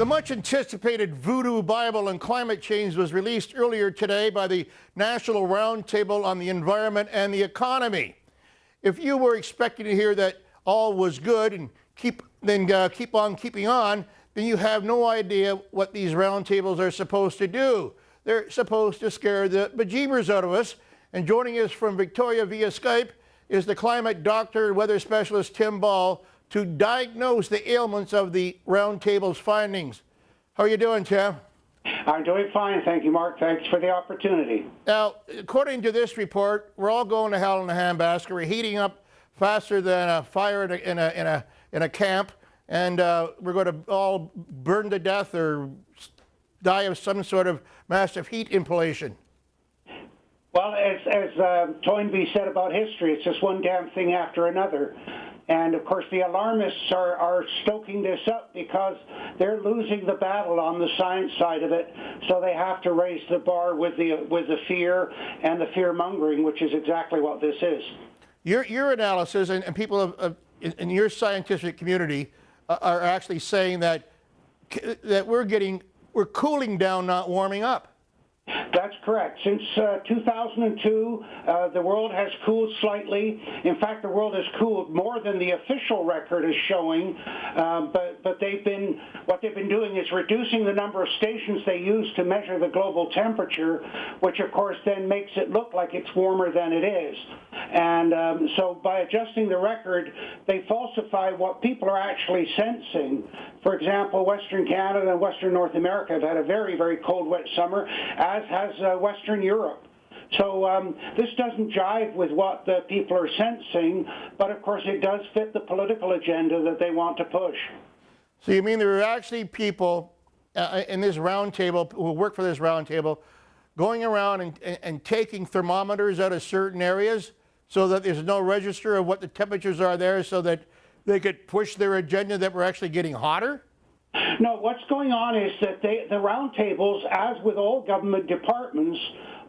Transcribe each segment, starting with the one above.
The much-anticipated Voodoo Bible on climate change was released earlier today by the National Roundtable on the Environment and the Economy. If you were expecting to hear that all was good and keep on keeping on, then you have no idea what these roundtables are supposed to do. They're supposed to scare the bejeebers out of us. And joining us from Victoria via Skype is the climate doctor and weather specialist Tim Ball to diagnose the ailments of the roundtable's findings. How are you doing, Tim? I'm doing fine, thank you, Mark. Thanks for the opportunity. Now, according to this report, we're all going to hell in a handbasket. We're heating up faster than a fire in a camp, and we're going to all burn to death or die of some sort of massive heat inhalation. Well, as Toynbee said about history, it's just one damn thing after another. And, of course, the alarmists are stoking this up because they're losing the battle on the science side of it, so they have to raise the bar with the fear and the fear-mongering, which is exactly what this is. Your analysis and people in your scientific community are actually saying that we're cooling down, not warming up. That's correct. Since 2002, the world has cooled slightly. In fact, the world has cooled more than the official record is showing. But what they've been doing is reducing the number of stations they use to measure the global temperature, which of course then makes it look like it's warmer than it is. And so by adjusting the record, they falsify what people are actually sensing. For example, Western Canada and Western North America have had a very, very cold, wet summer, as has Western Europe. So this doesn't jive with what the people are sensing, but of course it does fit the political agenda that they want to push. So you mean there are actually people in this roundtable who work for this roundtable going around and taking thermometers out of certain areas so that there's no register of what the temperatures are there so that they could push their agenda that we're actually getting hotter? No, what's going on is that the roundtables, as with all government departments,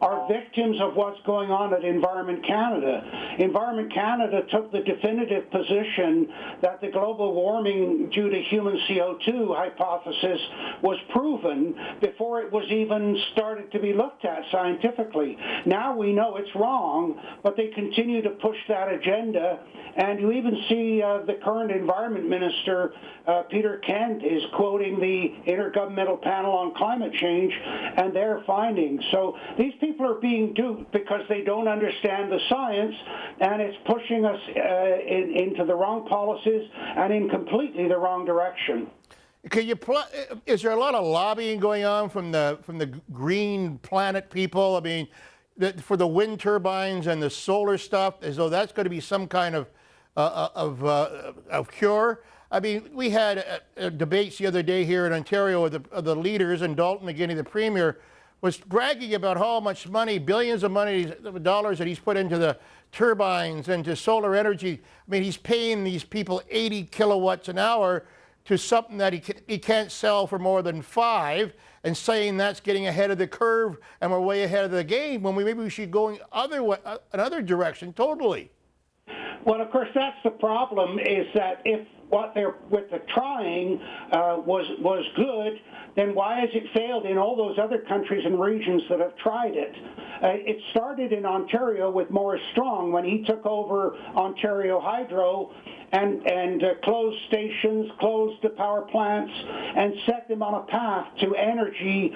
are victims of what's going on at Environment Canada. Environment Canada took the definitive position that the global warming due to human CO2 hypothesis was proven before it was even started to be looked at scientifically. Now we know it's wrong, but they continue to push that agenda. And you even see the current Environment Minister, Peter Kent, is quoting the Intergovernmental Panel on Climate Change and their findings. So these people are being duped because they don't understand the science, and it's pushing us into the wrong policies and in completely the wrong direction. Is there a lot of lobbying going on from the Green Planet people? I mean, for the wind turbines and the solar stuff, as though that's going to be some kind of cure. I mean, we had debates the other day here in Ontario of the leaders, and Dalton McGuinty, the premier, was bragging about how much money, billions of dollars that he's put into the turbines and to solar energy. I mean, he's paying these people 80 kilowatts an hour to something that he can't sell for more than 5, and saying that's getting ahead of the curve and we're way ahead of the game when maybe we should go another direction totally. Well, of course, that's the problem, is that if what they're trying was good, then why has it failed in all those other countries and regions that have tried it? It started in Ontario with Maurice Strong when he took over Ontario Hydro and closed stations, closed the power plants, and set them on a path to energy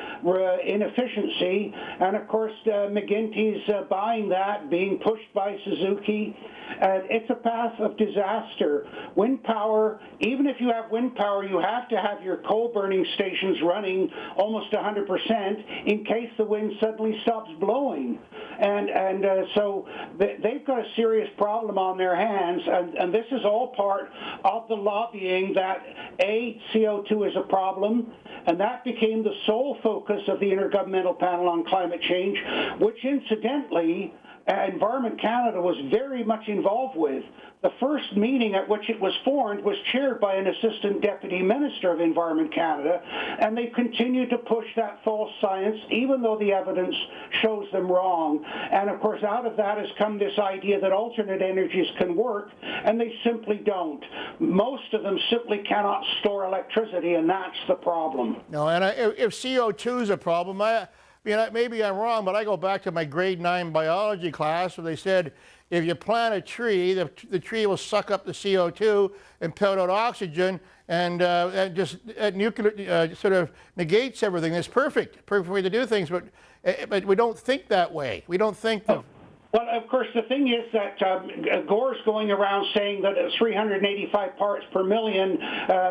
inefficiency. And of course, McGuinty's buying that, being pushed by Suzuki. It's a path of disaster. Wind power, even if you have wind power, you have to have your coal burning stations running almost 100% in case the wind suddenly stops blowing. So they've got a serious problem on their hands, and this is all part of the lobbying that CO2 is a problem, and that became the sole focus of the Intergovernmental Panel on Climate Change, which incidentally Environment Canada was very much involved with. The first meeting at which it was formed was chaired by an Assistant Deputy Minister of Environment Canada, and they continued to push that false science even though the evidence shows them wrong. And of course, out of that has come this idea that alternate energies can work, and they simply don't. Most of them simply cannot store electricity, and that's the problem. No, and if CO2 is a problem, maybe I'm wrong, but I go back to my grade 9 biology class where they said if you plant a tree, the tree will suck up the CO2 and put out oxygen, and just nuclear sort of negates everything. It's perfect way to do things, but we don't think that way. We don't think that. Well, of course, the thing is that Gore's going around saying that at 385 parts per million,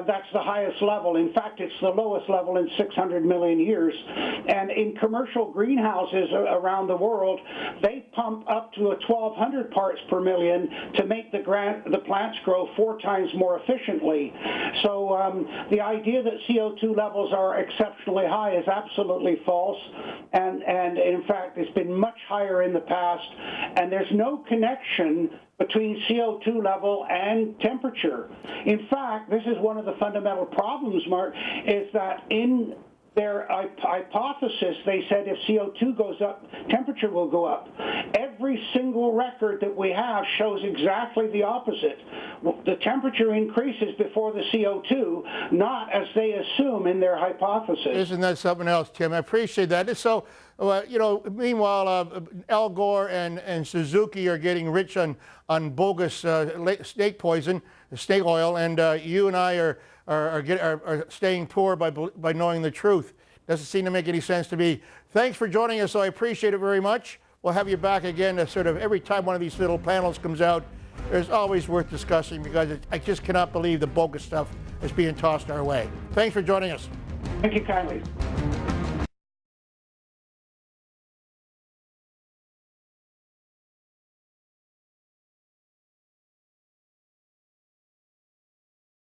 that's the highest level. In fact, it's the lowest level in 600 million years. And in commercial greenhouses around the world, they pump up to 1,200 parts per million to make the plants grow 4 times more efficiently. So the idea that CO2 levels are exceptionally high is absolutely false. And in fact, it's been much higher in the past. And there's no connection between CO2 level and temperature. In fact, this is one of the fundamental problems, Mark, is that in their hypothesis, they said if CO2 goes up, temperature will go up. Every single record that we have shows exactly the opposite. The temperature increases before the CO2, not as they assume in their hypothesis. Isn't that something else, Tim? I appreciate that. So, meanwhile, Al Gore and Suzuki are getting rich on bogus snake poison, snake oil, and you and I are staying poor by knowing the truth. Doesn't seem to make any sense to me. Thanks for joining us, so I appreciate it very much. We'll have you back again to sort of every time one of these little panels comes out. There's always worth discussing because I just cannot believe the bogus stuff is being tossed our way. Thanks for joining us. Thank you kindly.